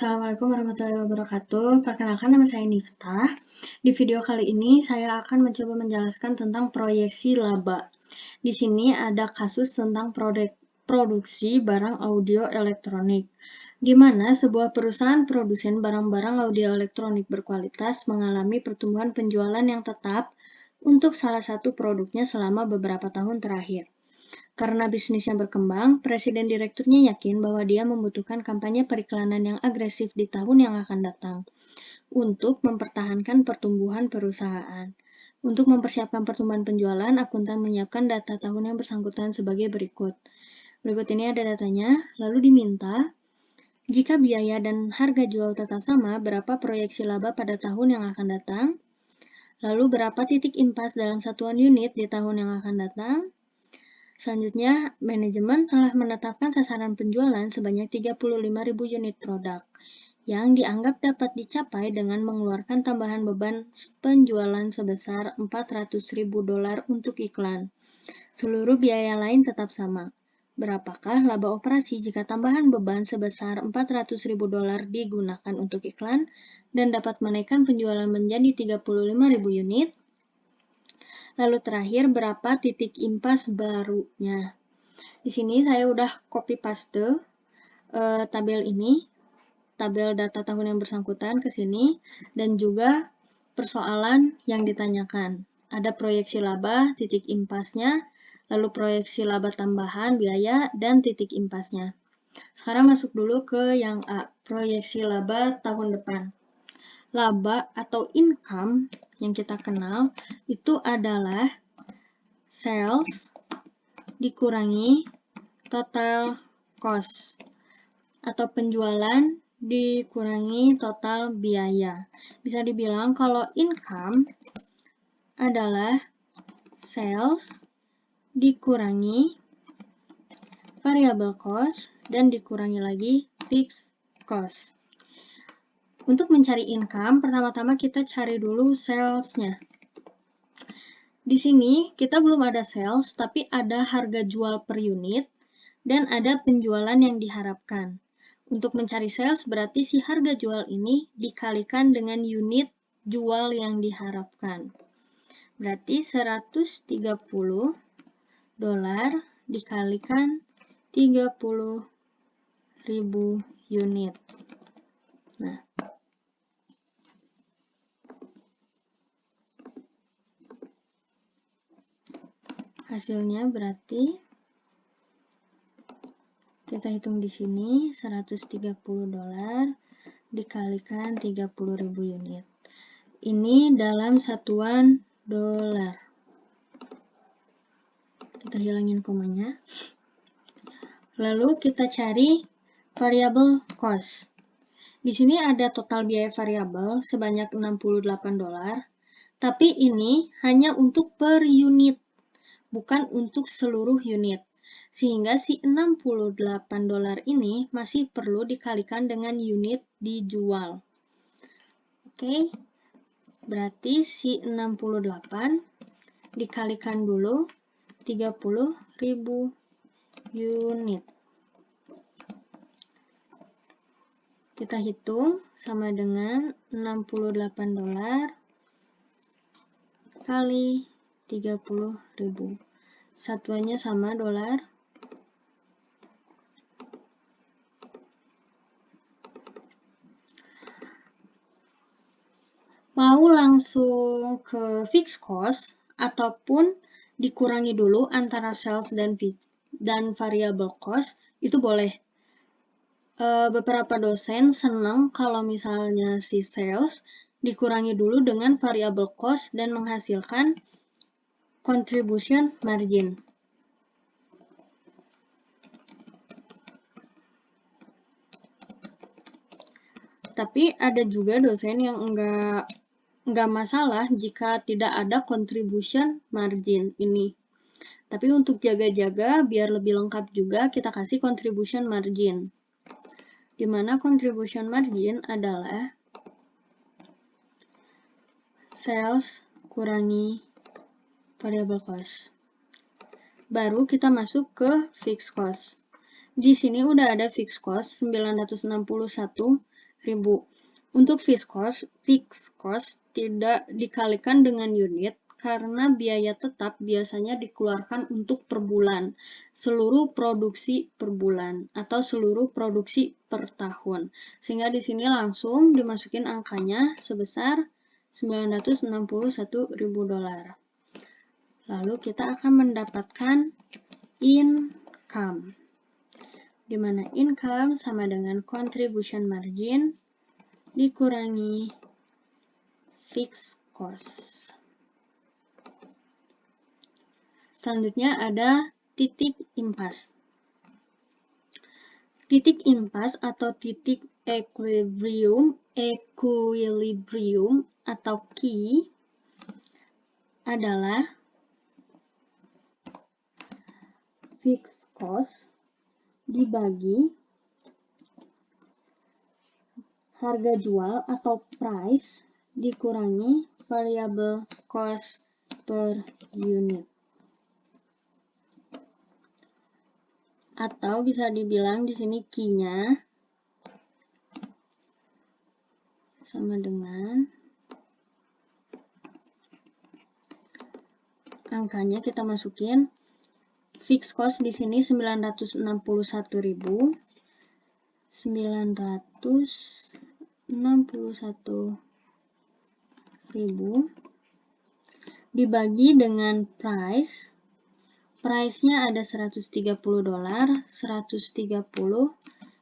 Assalamualaikum warahmatullahi wabarakatuh. Perkenalkan, nama saya Niftah. Di video kali ini saya akan mencoba menjelaskan tentang proyeksi laba. Di sini ada kasus tentang produksi barang audio elektronik, di mana sebuah perusahaan produsen barang-barang audio elektronik berkualitas mengalami pertumbuhan penjualan yang tetap untuk salah satu produknya selama beberapa tahun terakhir. Karena bisnisnya berkembang, presiden direkturnya yakin bahwa dia membutuhkan kampanye periklanan yang agresif di tahun yang akan datang untuk mempertahankan pertumbuhan perusahaan. Untuk mempersiapkan pertumbuhan penjualan, akuntan menyiapkan data tahun yang bersangkutan sebagai berikut. Berikut ini ada datanya, lalu diminta, jika biaya dan harga jual tetap sama, berapa proyeksi laba pada tahun yang akan datang, lalu berapa titik impas dalam satuan unit di tahun yang akan datang. Selanjutnya, manajemen telah menetapkan sasaran penjualan sebanyak 35.000 unit produk yang dianggap dapat dicapai dengan mengeluarkan tambahan beban penjualan sebesar $400.000 untuk iklan. Seluruh biaya lain tetap sama. Berapakah laba operasi jika tambahan beban sebesar $400.000 digunakan untuk iklan dan dapat menaikkan penjualan menjadi 35.000 unit? Lalu terakhir, berapa titik impas barunya? Di sini saya udah copy paste tabel ini, tabel data tahun yang bersangkutan ke sini, dan juga persoalan yang ditanyakan. Ada proyeksi laba, titik impasnya, lalu proyeksi laba tambahan, biaya, dan titik impasnya. Sekarang masuk dulu ke yang A, proyeksi laba tahun depan. Laba atau income yang kita kenal itu adalah sales dikurangi total cost atau penjualan dikurangi total biaya. Bisa dibilang kalau income adalah sales dikurangi variable cost dan dikurangi lagi fixed cost. Untuk mencari income, pertama-tama kita cari dulu sales-nya. Di sini kita belum ada sales, tapi ada harga jual per unit dan ada penjualan yang diharapkan. Untuk mencari sales berarti si harga jual ini dikalikan dengan unit jual yang diharapkan. Berarti $130 dikalikan 30.000 unit. Nah, hasilnya berarti kita hitung di sini $130 dikalikan 30.000 unit. Ini dalam satuan dolar. Kita hilangin komanya. Lalu kita cari variable cost. Di sini ada total biaya variabel sebanyak $68, tapi ini hanya untuk per unit, bukan untuk seluruh unit. Sehingga si $68 ini masih perlu dikalikan dengan unit dijual. Oke, berarti si 68 dikalikan dulu 30.000 unit. Kita hitung sama dengan $68 kali 30.000. Satuannya sama dolar. Mau langsung ke fixed cost ataupun dikurangi dulu antara sales dan variable cost, itu boleh. Beberapa dosen senang kalau misalnya si sales dikurangi dulu dengan variable cost dan menghasilkan contribution margin. Tapi ada juga dosen yang enggak masalah jika tidak ada contribution margin ini. Tapi untuk jaga-jaga biar lebih lengkap juga kita kasih contribution margin. Di mana contribution margin adalah sales kurangi variable cost. Baru kita masuk ke fixed cost. Di sini udah ada fixed cost $961.000 Untuk fixed cost tidak dikalikan dengan unit karena biaya tetap biasanya dikeluarkan untuk per bulan, seluruh produksi per bulan, atau seluruh produksi per tahun. Sehingga di sini langsung dimasukin angkanya sebesar $961.000. Lalu kita akan mendapatkan income, di mana income sama dengan contribution margin dikurangi fixed cost. Selanjutnya ada titik impas. Titik impas atau titik equilibrium atau key adalah fixed cost dibagi harga jual atau price dikurangi variable cost per unit. Atau bisa dibilang di sini key-nya sama dengan angkanya kita masukin. Fixed cost di sini 961.000 dibagi dengan price-nya ada $130, 130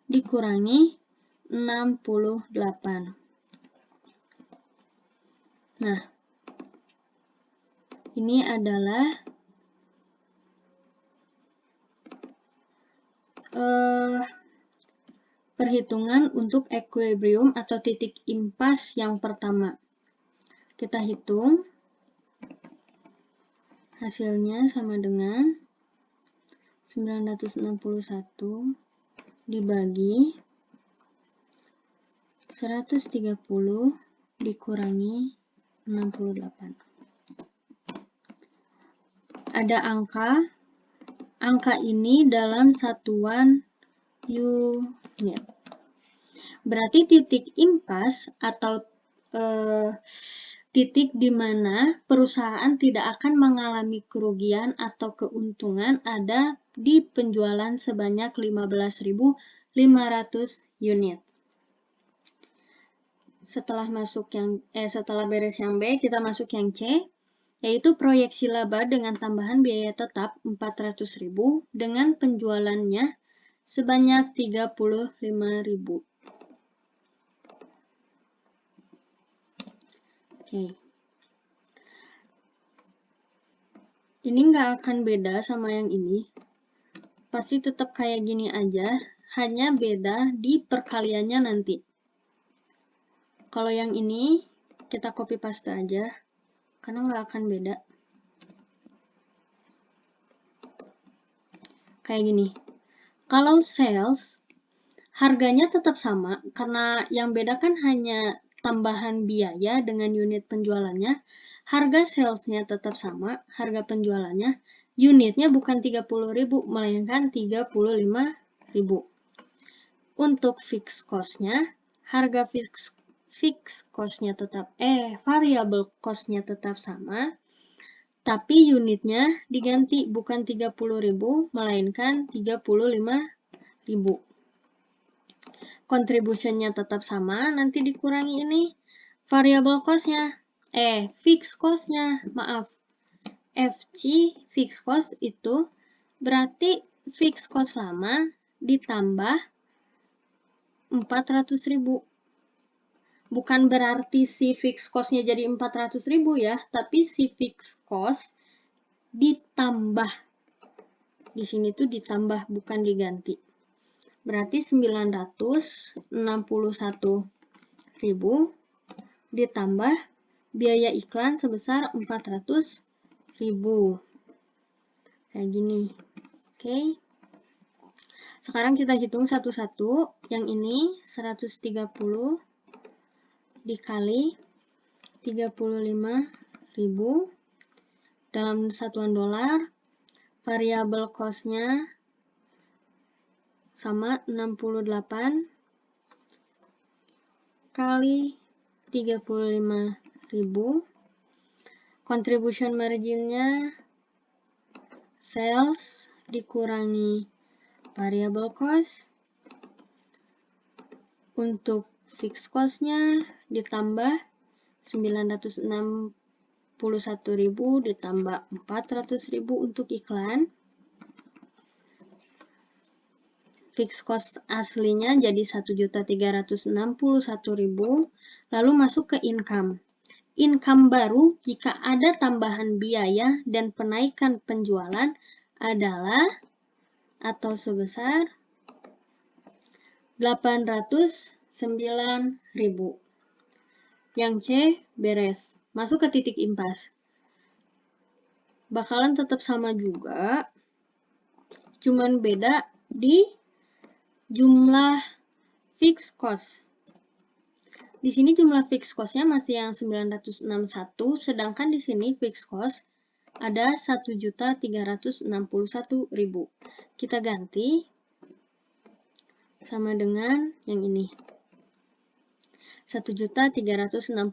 dikurangi 68. Nah, ini adalah perhitungan untuk equilibrium atau titik impas yang pertama. Kita hitung. Hasilnya sama dengan 961 dibagi 130 dikurangi 68. Ada angka ini dalam satuan unit. Berarti titik impas atau titik di mana perusahaan tidak akan mengalami kerugian atau keuntungan ada di penjualan sebanyak 15.500 unit. Setelah beres yang B, kita masuk yang C, yaitu proyeksi laba dengan tambahan biaya tetap 400.000 dengan penjualannya sebanyak 35.000. Oke. Ini nggak akan beda sama yang ini. Pasti tetap kayak gini aja, hanya beda di perkaliannya nanti. Kalau yang ini, kita copy paste aja, karena nggak akan beda. Kayak gini. Kalau sales, harganya tetap sama, karena yang beda kan hanya tambahan biaya dengan unit penjualannya. Harga salesnya tetap sama, harga penjualannya, unitnya bukan 30.000, melainkan 35.000. Untuk fixed cost-nya, harga fixed cost-nya tetap, variable cost-nya tetap sama, tapi unitnya diganti bukan 30.000, melainkan 35.000. Contribution-nya tetap sama, nanti dikurangi ini variable cost-nya, fixed cost-nya, maaf. FC, fixed cost itu berarti fixed cost lama ditambah 400.000. Bukan berarti si fixed cost-nya jadi 400.000 ya, tapi si fixed cost ditambah. Di sini tuh ditambah, bukan diganti. Berarti 961.000 ditambah biaya iklan sebesar 400.000. Kayak gini. Oke. Sekarang kita hitung satu-satu. Yang ini 130 dikali 35.000 dalam satuan dolar. Variable cost-nya sama 68 kali 35.000. Contribution marginnya sales dikurangi variable cost. Untuk fixed cost-nya ditambah 961.000 ditambah 400.000 untuk iklan. Fixed cost aslinya jadi 1.361.000. Lalu masuk ke income. Income baru jika ada tambahan biaya dan penaikan penjualan adalah atau sebesar 809.000. Yang C beres. Masuk ke titik impas. Bakalan tetap sama juga, cuman beda di jumlah fixed cost. Di sini jumlah fixed cost-nya masih yang 961, sedangkan di sini fixed cost ada 1.361.000. Kita ganti sama dengan yang ini. 1.361.000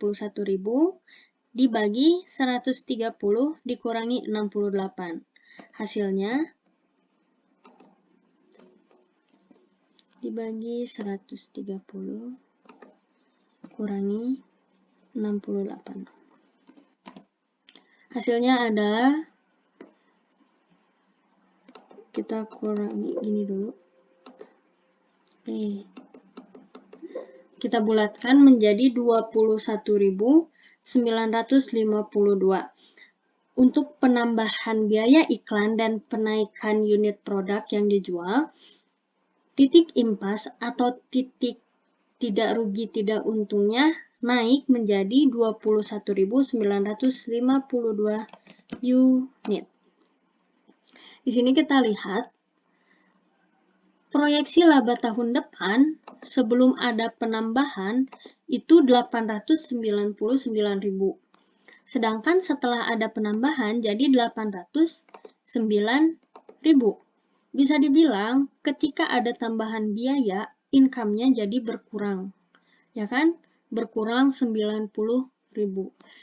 dibagi 130 dikurangi 68. Hasilnya dibagi 130 kurangi 68. Hasilnya adalah, kita kurangi gini dulu. Kita bulatkan menjadi 21.952. Untuk penambahan biaya iklan dan penaikan unit produk yang dijual, titik impas atau titik tidak rugi tidak untungnya naik menjadi 21.952 unit. Di sini kita lihat proyeksi laba tahun depan sebelum ada penambahan itu 899.000. Sedangkan setelah ada penambahan jadi 809.000. Bisa dibilang ketika ada tambahan biaya, income-nya jadi berkurang. Ya kan? Berkurang 90.000.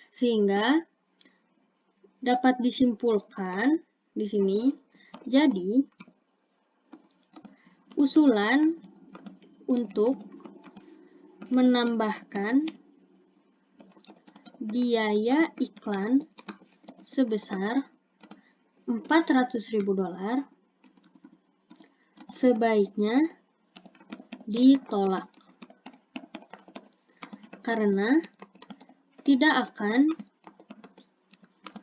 Sehingga dapat disimpulkan di sini, jadi usulan untuk menambahkan biaya iklan sebesar $400.000 sebaiknya ditolak karena tidak akan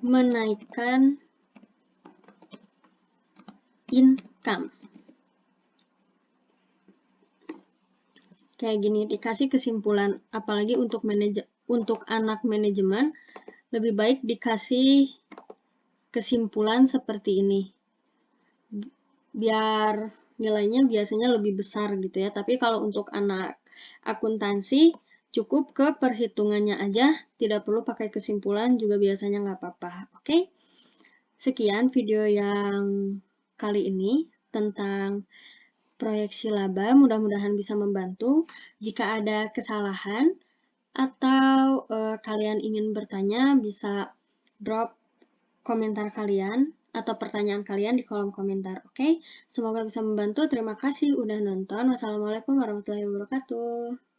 menaikkan income. Kayak gini dikasih kesimpulan, apalagi untuk anak manajemen lebih baik dikasih kesimpulan seperti ini biar nilainya biasanya lebih besar gitu ya. Tapi kalau untuk anak akuntansi cukup ke perhitungannya aja, tidak perlu pakai kesimpulan juga biasanya nggak apa-apa. Oke? Sekian video yang kali ini tentang proyeksi laba, mudah-mudahan bisa membantu. Jika ada kesalahan atau kalian ingin bertanya, bisa drop komentar kalian atau pertanyaan kalian di kolom komentar. Oke? Semoga bisa membantu. Terima kasih udah nonton. Wassalamualaikum warahmatullahi wabarakatuh.